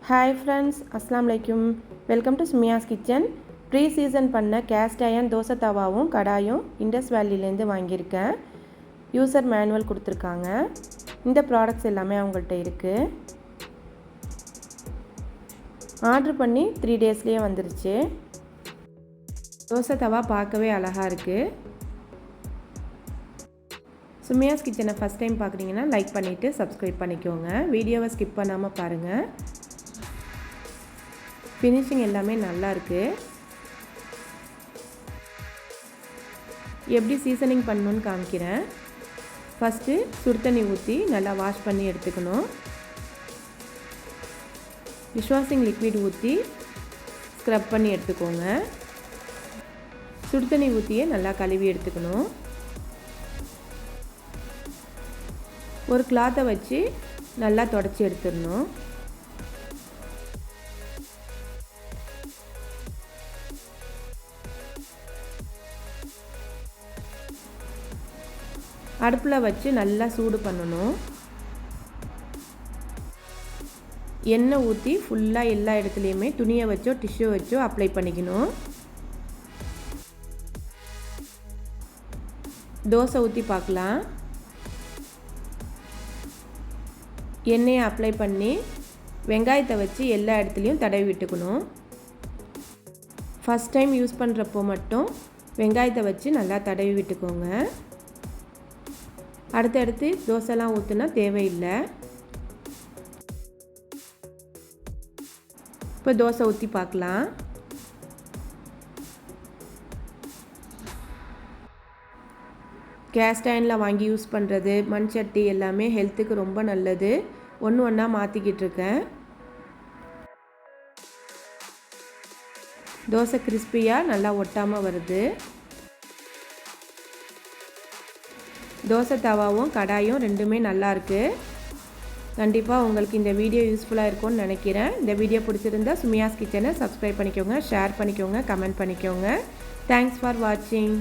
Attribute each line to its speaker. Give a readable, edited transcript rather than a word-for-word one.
Speaker 1: Hi friends, Assalamu alaikum. Welcome to Sumiya's Kitchen. Pre-season பண்ண cast iron dosa தவாவும் கடாயும் IndusValleyலேருந்து வாங்கியிருக்கேன். User manual கொடுத்துருக்காங்க. இந்த products எல்லாமே அவங்கள்ட்ட இருக்குது. ஆர்டர் பண்ணி 3 டேஸ்லேயே வந்துருச்சு. தோசை தவா பார்க்கவே அழகாக இருக்குது. சுமியாஸ் கிச்சனை ஃபஸ்ட் டைம் பார்க்குறீங்கன்னா லைக் பண்ணிவிட்டு சப்ஸ்கிரைப் பண்ணிக்கோங்க. வீடியோவை ஸ்கிப் பண்ணாமல் பாருங்கள். ஃபினிஷிங் எல்லாமே நல்லா இருக்குது. எப்படி சீசனிங் பண்ணணுன்னு காமிக்கிறேன். ஃபஸ்ட்டு சுடு தண்ணி ஊற்றி நல்லா வாஷ் பண்ணி எடுத்துக்கணும். டிஷ்வாஷிங் லிக்விட் ஊற்றி ஸ்க்ரப் பண்ணி எடுத்துக்கோங்க. சுடு தண்ணி ஊற்றியே நல்லா கழுவி எடுத்துக்கணும். ஒரு கிளாத்தை வச்சு நல்லா தொடச்சி எடுத்துடணும். அடுப்பில் வச்சு நல்லா சூடு பண்ணணும். எண்ணெய் ஊற்றி ஃபுல்லாக எல்லா இடத்துலையுமே துணியை வச்சோ டிஷ்யூ வச்சோ அப்ளை பண்ணிக்கணும். தோசை ஊற்றி பார்க்கலாம். எண்ணெயை அப்ளை பண்ணி வெங்காயத்தை வச்சு எல்லா இடத்துலையும் தடவி விட்டுக்கணும். ஃபஸ்ட் டைம் யூஸ் பண்ணுறப்போ மட்டும் வெங்காயத்தை வச்சு நல்லா தடவி விட்டுக்கோங்க. அடுத்தடுத்து தோசைலாம் ஊற்றுனா தேவையில்லை. இப்போ தோசை ஊற்றி பார்க்கலாம். கேஸ்ட் அயனில் வாங்கி யூஸ் பண்ணுறது மண் சட்டி எல்லாமே ஹெல்த்துக்கு ரொம்ப நல்லது. ஒன்று ஒன்றா மாற்றிக்கிட்டு இருக்கேன். தோசை கிறிஸ்பியாக நல்லா ஒட்டாமல் வருது. தோசை தவாவும் கடாயும் ரெண்டுமே நல்லாயிருக்கு. கண்டிப்பாக உங்களுக்கு இந்த வீடியோ யூஸ்ஃபுல்லாக இருக்கும்னு நினைக்கிறேன். இந்த வீடியோ பிடிச்சிருந்தா சுமியாஸ் கிச்சனை சப்ஸ்கிரைப் பண்ணிக்கோங்க, ஷேர் பண்ணிக்கோங்க, கமெண்ட் பண்ணிக்கோங்க. தேங்க்ஸ் ஃபார் வாட்சிங்.